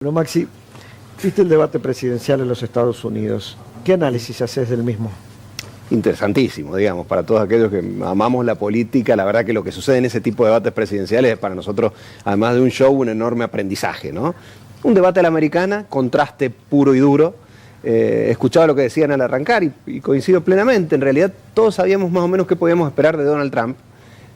Bueno, Maxi, viste el debate presidencial en los Estados Unidos. ¿Qué análisis haces del mismo? Interesantísimo, digamos, para todos aquellos que amamos la política. La verdad que lo que sucede en ese tipo de debates presidenciales es para nosotros, además de un show, un enorme aprendizaje, ¿no? Un debate a la americana, contraste puro y duro. Escuchaba lo que decían al arrancar y coincido plenamente. En realidad todos sabíamos más o menos qué podíamos esperar de Donald Trump.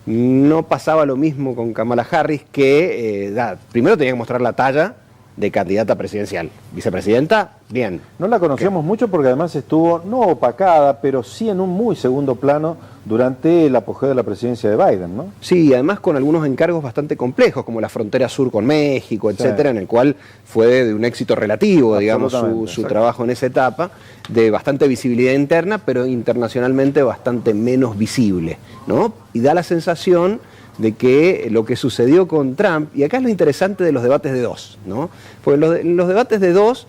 No pasaba lo mismo con Kamala Harris, que primero tenía que mostrar la talla de candidata presidencial. Vicepresidenta, bien. No la conocíamos mucho porque además estuvo, no opacada, pero sí en un muy segundo plano durante el apogeo de la presidencia de Biden, ¿no? Sí, además con algunos encargos bastante complejos, como la frontera sur con México, etcétera, en el cual fue de un éxito relativo, digamos, su trabajo en esa etapa, de bastante visibilidad interna, pero internacionalmente bastante menos visible, ¿no? Y da la sensación de que lo que sucedió con Trump, y acá es lo interesante de los debates de dos, ¿no? Porque en los debates de dos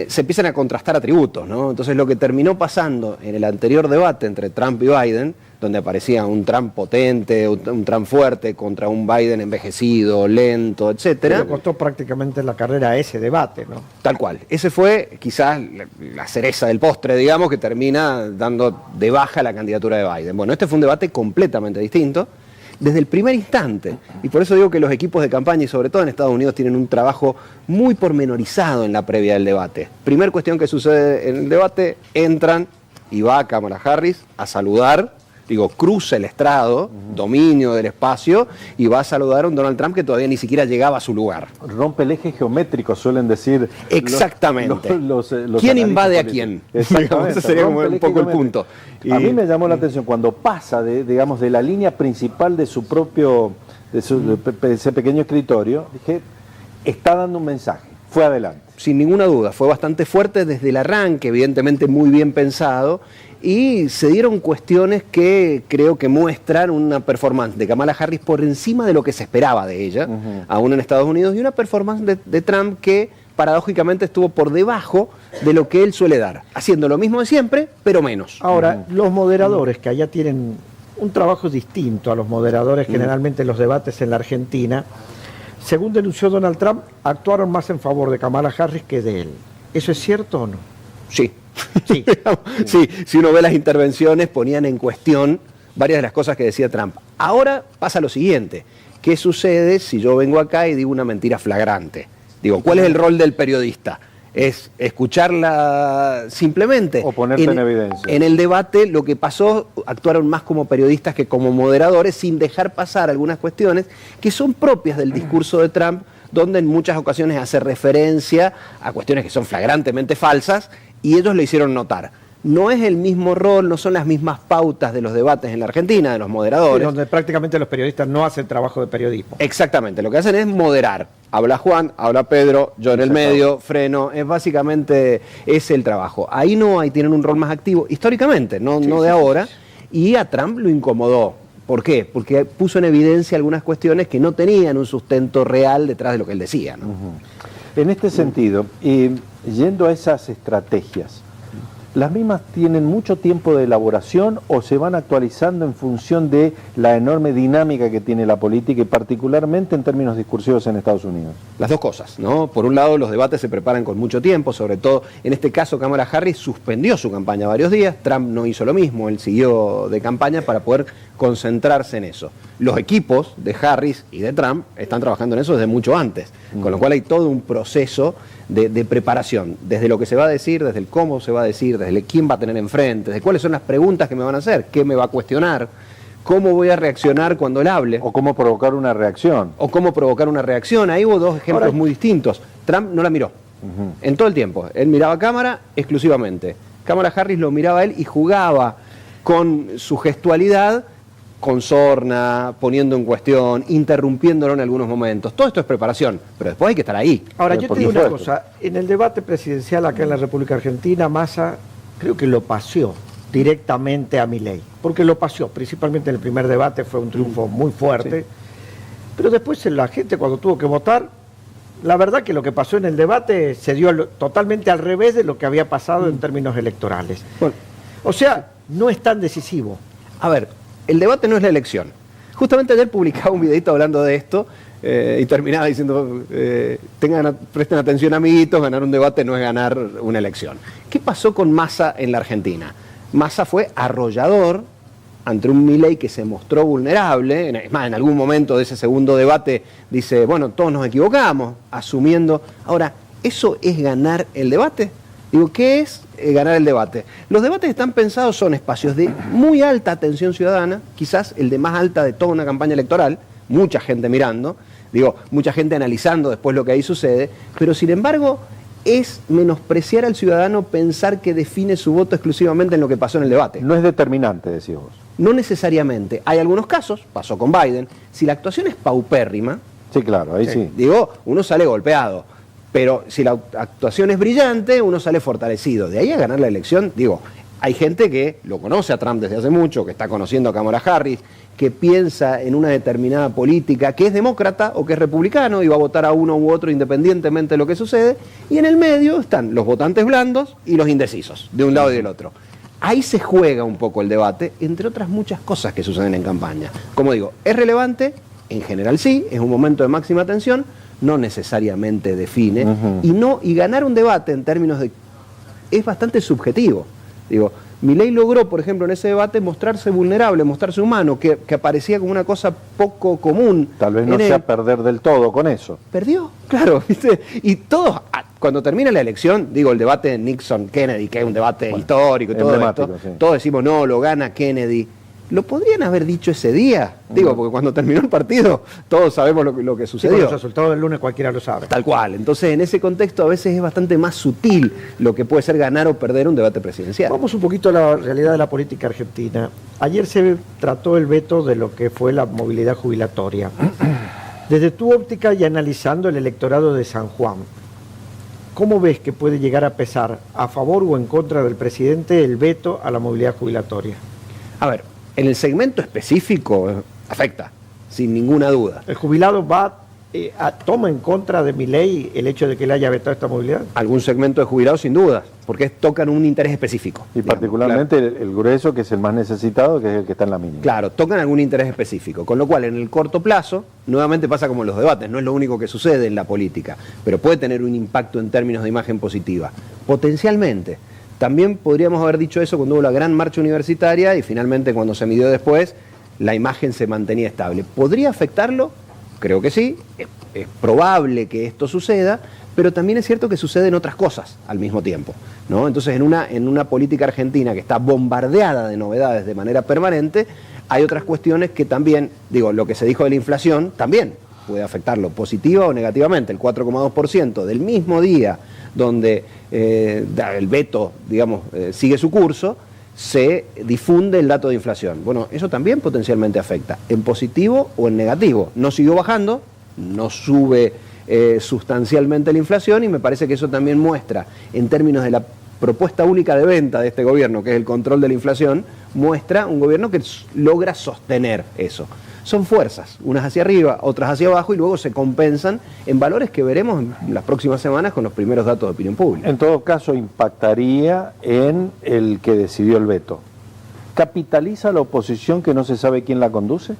se empiezan a contrastar atributos, ¿no? Entonces lo que terminó pasando en el anterior debate entre Trump y Biden, donde aparecía un Trump potente, un Trump fuerte contra un Biden envejecido, lento, etcétera. Pero costó prácticamente la carrera a ese debate, ¿no? Tal cual. Ese fue quizás la cereza del postre, digamos, que termina dando de baja la candidatura de Biden. Bueno, este fue un debate completamente distinto desde el primer instante, y por eso digo que los equipos de campaña, y sobre todo en Estados Unidos, tienen un trabajo muy pormenorizado en la previa del debate. Primer cuestión que sucede en el debate, entran y va Kamala Harris a saludar, cruza el estrado, dominio del espacio, y va a saludar a un Donald Trump que todavía ni siquiera llegaba a su lugar. Rompe el eje geométrico, suelen decir. Exactamente. Los ¿Quién invade a quién? Exactamente. Ese sería un poco el punto. A mí me llamó la atención cuando pasa de la línea principal de su propio, de ese pequeño escritorio, dije, está dando un mensaje, fue adelante. Sin ninguna duda, fue bastante fuerte desde el arranque, evidentemente muy bien pensado, y se dieron cuestiones que creo que muestran una performance de Kamala Harris por encima de lo que se esperaba de ella, aún en Estados Unidos, y una performance de Trump que paradójicamente estuvo por debajo de lo que él suele dar, haciendo lo mismo de siempre, pero menos. Ahora, los moderadores que allá tienen un trabajo distinto a los moderadores generalmente en los debates en la Argentina, según denunció Donald Trump, actuaron más en favor de Kamala Harris que de él. ¿Eso es cierto o no? Sí. Sí. Sí, si uno ve las intervenciones ponían en cuestión varias de las cosas que decía Trump. Ahora pasa lo siguiente, ¿qué sucede si yo vengo acá y digo una mentira flagrante? ¿Cuál es el rol del periodista? ¿Es escucharla simplemente? O ponerte en evidencia. En el debate lo que pasó, actuaron más como periodistas que como moderadores, sin dejar pasar algunas cuestiones que son propias del discurso de Trump, donde en muchas ocasiones hace referencia a cuestiones que son flagrantemente falsas, y ellos le hicieron notar. No es el mismo rol, no son las mismas pautas de los debates en la Argentina, de los moderadores. Sí, donde prácticamente los periodistas no hacen trabajo de periodismo. Exactamente, lo que hacen es moderar. Habla Juan, habla Pedro, yo en el medio, freno, es básicamente ese el trabajo. Ahí tienen un rol más activo, históricamente, no de ahora, y a Trump lo incomodó. ¿Por qué? Porque puso en evidencia algunas cuestiones que no tenían un sustento real detrás de lo que él decía, ¿no? En este sentido, yendo a esas estrategias, ¿las mismas tienen mucho tiempo de elaboración o se van actualizando en función de la enorme dinámica que tiene la política y particularmente en términos discursivos en Estados Unidos? Las dos cosas, ¿no? Por un lado, los debates se preparan con mucho tiempo, sobre todo en este caso Kamala Harris suspendió su campaña varios días, Trump no hizo lo mismo, él siguió de campaña para poder concentrarse en eso. Los equipos de Harris y de Trump están trabajando en eso desde mucho antes, con lo cual hay todo un proceso de preparación, desde lo que se va a decir, desde el cómo se va a decir, desde el quién va a tener enfrente, desde cuáles son las preguntas que me van a hacer, qué me va a cuestionar, cómo voy a reaccionar cuando él hable. O cómo provocar una reacción. Ahí hubo dos ejemplos muy distintos. Trump no la miró en todo el tiempo. Él miraba a cámara exclusivamente. Kamala Harris lo miraba a él y jugaba con su gestualidad, con sorna, poniendo en cuestión, interrumpiéndolo en algunos momentos. Todo esto es preparación, pero después hay que estar ahí. Ahora, yo te digo una cosa, en el debate presidencial acá en la República Argentina, Massa creo que lo paseó directamente a Milei, porque lo paseó, principalmente en el primer debate fue un triunfo muy fuerte, pero después la gente cuando tuvo que votar, la verdad que lo que pasó en el debate se dio totalmente al revés de lo que había pasado en términos electorales. Bueno, o sea, no es tan decisivo. A ver, el debate no es la elección. Justamente ayer publicaba un videito hablando de esto, y terminaba diciendo, presten atención amiguitos, ganar un debate no es ganar una elección. ¿Qué pasó con Massa en la Argentina? Massa fue arrollador ante un Milei que se mostró vulnerable. Es más, en algún momento de ese segundo debate dice, bueno, todos nos equivocamos, asumiendo. Ahora, ¿eso es ganar el debate? Digo, ¿qué es ganar el debate? Los debates están pensados, son espacios de muy alta atención ciudadana, quizás el de más alta de toda una campaña electoral, mucha gente mirando, digo, mucha gente analizando después lo que ahí sucede, pero sin embargo es menospreciar al ciudadano pensar que define su voto exclusivamente en lo que pasó en el debate. No es determinante, decís vos. No necesariamente. Hay algunos casos, pasó con Biden, si la actuación es paupérrima, sí, claro, ahí sí. Digo, uno sale golpeado, pero si la actuación es brillante, uno sale fortalecido. De ahí a ganar la elección, digo, hay gente que lo conoce a Trump desde hace mucho, que está conociendo a Kamala Harris, que piensa en una determinada política, que es demócrata o que es republicano y va a votar a uno u otro independientemente de lo que sucede, y en el medio están los votantes blandos y los indecisos, de un lado y del otro. Ahí se juega un poco el debate, entre otras muchas cosas que suceden en campaña. Como digo, es relevante, en general sí, es un momento de máxima tensión, no necesariamente define, y ganar un debate en términos de... es bastante subjetivo. Digo, Milei logró, por ejemplo, en ese debate mostrarse vulnerable, mostrarse humano, que aparecía como una cosa poco común. Tal vez no sea perder del todo con eso. Perdió, claro, ¿viste? Y todos, cuando termina la elección, digo, el debate Nixon-Kennedy, que es un debate histórico y todo esto, sí. Todos decimos, no, lo gana Kennedy. Lo podrían haber dicho ese día, digo, porque cuando terminó el partido, todos sabemos lo que sucedió. Sí, los resultados del lunes cualquiera lo sabe. Tal cual. Entonces, en ese contexto, a veces es bastante más sutil lo que puede ser ganar o perder un debate presidencial. Vamos un poquito a la realidad de la política argentina. Ayer se trató el veto de lo que fue la movilidad jubilatoria. Desde tu óptica y analizando el electorado de San Juan, ¿cómo ves que puede llegar a pesar a favor o en contra del presidente el veto a la movilidad jubilatoria? A ver, en el segmento específico afecta, sin ninguna duda. ¿El jubilado toma en contra de Milei el hecho de que le haya vetado esta movilidad? Algún segmento de jubilados sin duda, porque tocan un interés específico. Y digamos, particularmente claro. el grueso, que es el más necesitado, que es el que está en la mínima. Claro, tocan algún interés específico, con lo cual en el corto plazo, nuevamente pasa como en los debates, no es lo único que sucede en la política, pero puede tener un impacto en términos de imagen positiva, potencialmente. También podríamos haber dicho eso cuando hubo la gran marcha universitaria y finalmente cuando se midió después, la imagen se mantenía estable. ¿Podría afectarlo? Creo que sí, es probable que esto suceda, pero también es cierto que suceden otras cosas al mismo tiempo, ¿no? Entonces, en una política argentina que está bombardeada de novedades de manera permanente, hay otras cuestiones que también, digo, lo que se dijo de la inflación, también puede afectarlo positiva o negativamente. El 4,2% del mismo día donde el veto, digamos, sigue su curso, se difunde el dato de inflación. Bueno, eso también potencialmente afecta, en positivo o en negativo. No siguió bajando, no sube sustancialmente la inflación y me parece que eso también muestra, en términos de la propuesta única de venta de este gobierno, que es el control de la inflación, muestra un gobierno que logra sostener eso. Son fuerzas, unas hacia arriba, otras hacia abajo, y luego se compensan en valores que veremos en las próximas semanas con los primeros datos de opinión pública. En todo caso, impactaría en el que decidió el veto. ¿Capitaliza la oposición que no se sabe quién la conduce?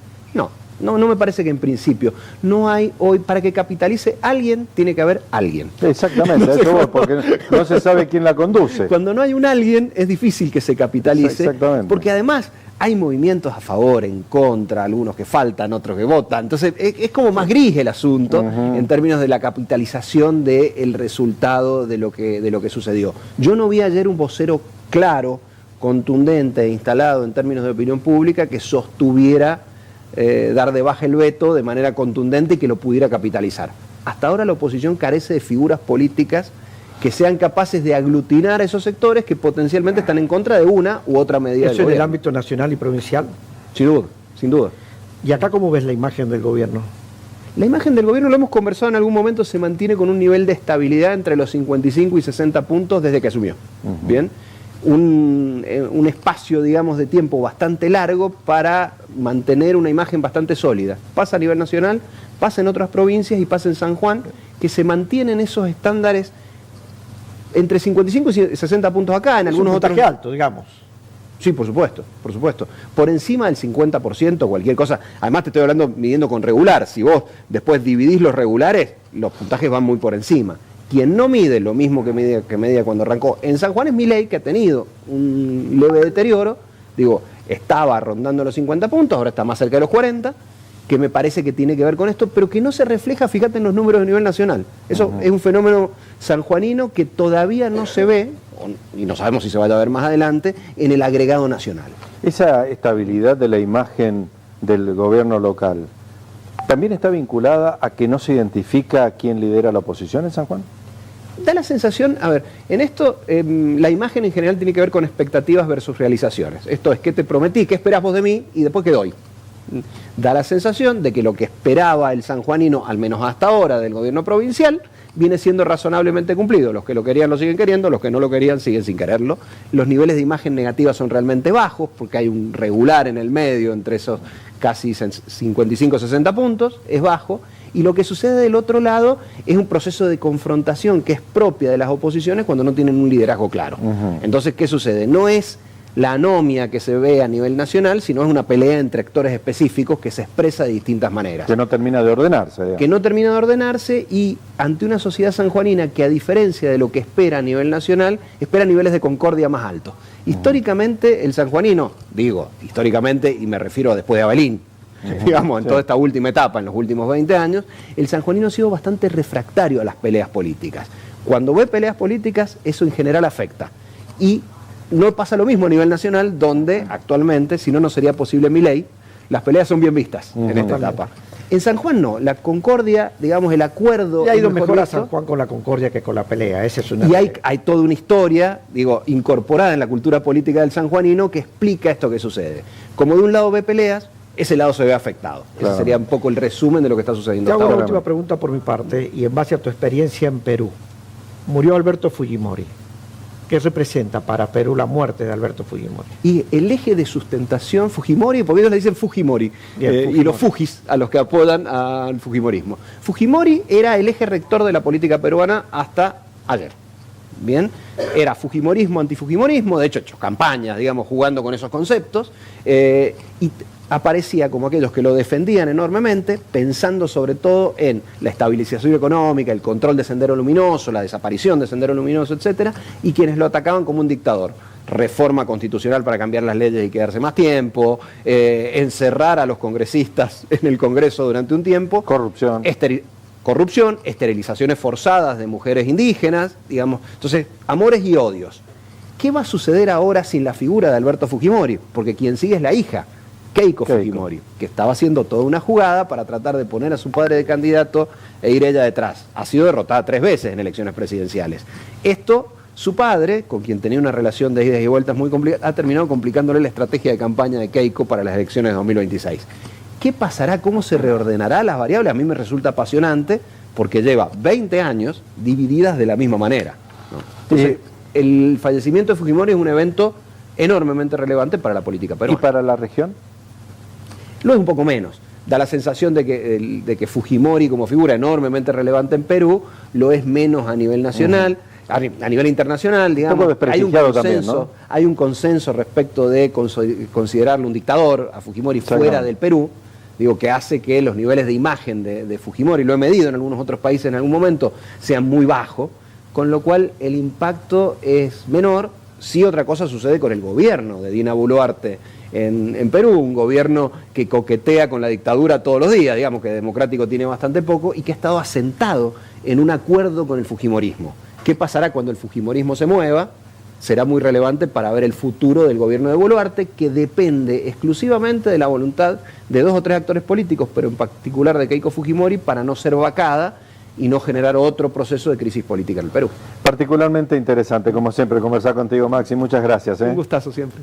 No me parece que en principio. No hay hoy, para que capitalice alguien, tiene que haber alguien. Exactamente, no eso voy, porque no se sabe quién la conduce. Cuando no hay un alguien, es difícil que se capitalice. Exactamente. Porque además hay movimientos a favor, en contra, algunos que faltan, otros que votan. Entonces es como más gris el asunto en términos de la capitalización del resultado de lo que sucedió. Yo no vi ayer un vocero claro, contundente e instalado en términos de opinión pública que sostuviera dar de baja el veto de manera contundente y que lo pudiera capitalizar. Hasta ahora la oposición carece de figuras políticas que sean capaces de aglutinar a esos sectores que potencialmente están en contra de una u otra medida. ¿Eso en el ámbito nacional y provincial? Sin duda. ¿Y acá cómo ves la imagen del gobierno? La imagen del gobierno, lo hemos conversado en algún momento, se mantiene con un nivel de estabilidad entre los 55 y 60 puntos desde que asumió. ¿Bien? Un espacio, digamos, de tiempo bastante largo para mantener una imagen bastante sólida. Pasa a nivel nacional, pasa en otras provincias y pasa en San Juan, que se mantienen esos estándares entre 55 y 60 puntos acá, en algunos otros... alto, digamos. Sí, por supuesto, por supuesto. Por encima del 50%, cualquier cosa. Además te estoy hablando midiendo con regular. Si vos después dividís los regulares, los puntajes van muy por encima. Quien no mide lo mismo que medía cuando arrancó en San Juan es Milei, que ha tenido un leve deterioro. Digo, estaba rondando los 50 puntos, ahora está más cerca de los 40, que me parece que tiene que ver con esto, pero que no se refleja, fíjate, en los números de nivel nacional. Eso es un fenómeno sanjuanino que todavía no se ve, y no sabemos si se vaya a ver más adelante, en el agregado nacional. Esa estabilidad de la imagen del gobierno local también está vinculada a que no se identifica a quién lidera la oposición en San Juan. Da la sensación, a ver, en esto la imagen en general tiene que ver con expectativas versus realizaciones. Esto es, ¿qué te prometí? ¿Qué esperas vos de mí? Y después, ¿qué doy? Da la sensación de que lo que esperaba el sanjuanino, al menos hasta ahora, del gobierno provincial, viene siendo razonablemente cumplido. Los que lo querían lo siguen queriendo, los que no lo querían siguen sin quererlo. Los niveles de imagen negativa son realmente bajos, porque hay un regular en el medio entre esos casi 55-60 puntos, es bajo. Y lo que sucede del otro lado es un proceso de confrontación que es propia de las oposiciones cuando no tienen un liderazgo claro. Entonces, ¿qué sucede? No es la anomia que se ve a nivel nacional, sino es una pelea entre actores específicos que se expresa de distintas maneras. Que no termina de ordenarse. Digamos. Que no termina de ordenarse, y ante una sociedad sanjuanina que, a diferencia de lo que espera a nivel nacional, espera niveles de concordia más altos. Históricamente, el sanjuanino, digo históricamente y me refiero a después de Abelín, digamos, en toda esta última etapa, en los últimos 20 años, el sanjuanino ha sido bastante refractario a las peleas políticas. Cuando ve peleas políticas, eso en general afecta. Y no pasa lo mismo a nivel nacional, donde actualmente, si no, no sería posible Milei, las peleas son bien vistas en esta etapa. En San Juan no, la concordia, digamos, el acuerdo... Y ha ido mejor a San Juan con la concordia que con la pelea, esa es una... Y hay toda una historia, digo, incorporada en la cultura política del sanjuanino que explica esto que sucede. Como de un lado ve peleas, ese lado se ve afectado. Claro. Ese sería un poco el resumen de lo que está sucediendo. Te hago una última pregunta por mi parte, y en base a tu experiencia en Perú. Murió Alberto Fujimori. ¿Qué representa para Perú la muerte de Alberto Fujimori? Y el eje de sustentación, Fujimori, porque ellos le dicen Fujimori, Fujimori. Y los Fujis a los que apodan al Fujimorismo. Fujimori era el eje rector de la política peruana hasta ayer. Bien, era Fujimorismo, antifujimorismo, de hecho hecho campañas, digamos, jugando con esos conceptos, y aparecía como aquellos que lo defendían enormemente, pensando sobre todo en la estabilización económica, el control de Sendero Luminoso, la desaparición de Sendero Luminoso, etcétera, y quienes lo atacaban como un dictador. Reforma constitucional para cambiar las leyes y quedarse más tiempo, encerrar a los congresistas en el Congreso durante un tiempo, corrupción, esterilizaciones forzadas de mujeres indígenas, digamos. Entonces, amores y odios. ¿Qué va a suceder ahora sin la figura de Alberto Fujimori? Porque quien sigue es la hija, Keiko Fujimori, que estaba haciendo toda una jugada para tratar de poner a su padre de candidato e ir ella detrás. Ha sido derrotada 3 veces en elecciones presidenciales. Esto, su padre, con quien tenía una relación de idas y vueltas muy complicada, ha terminado complicándole la estrategia de campaña de Keiko para las elecciones de 2026. ¿Qué pasará? ¿Cómo se reordenará las variables? A mí me resulta apasionante porque lleva 20 años divididas de la misma manera, ¿no? Entonces, el fallecimiento de Fujimori es un evento enormemente relevante para la política peruana. ¿Y para la región? Lo es un poco menos. Da la sensación de que Fujimori, como figura enormemente relevante en Perú, lo es menos a nivel nacional. A nivel internacional, digamos, hay un consenso, también, ¿no? Hay un consenso respecto de considerarlo un dictador a Fujimori fuera del Perú, digo, que hace que los niveles de imagen de Fujimori, lo he medido en algunos otros países en algún momento, sean muy bajos, con lo cual el impacto es menor. Sí, otra cosa sucede con el gobierno de Dina Boluarte en Perú, un gobierno que coquetea con la dictadura todos los días, digamos que democrático tiene bastante poco, y que ha estado asentado en un acuerdo con el Fujimorismo. ¿Qué pasará cuando el Fujimorismo se mueva? Será muy relevante para ver el futuro del gobierno de Boluarte, que depende exclusivamente de la voluntad de 2 o 3 actores políticos, pero en particular de Keiko Fujimori, para no ser vacada y no generar otro proceso de crisis política en el Perú. Particularmente interesante, como siempre, conversar contigo, Maxi. Muchas gracias. Un gustazo siempre.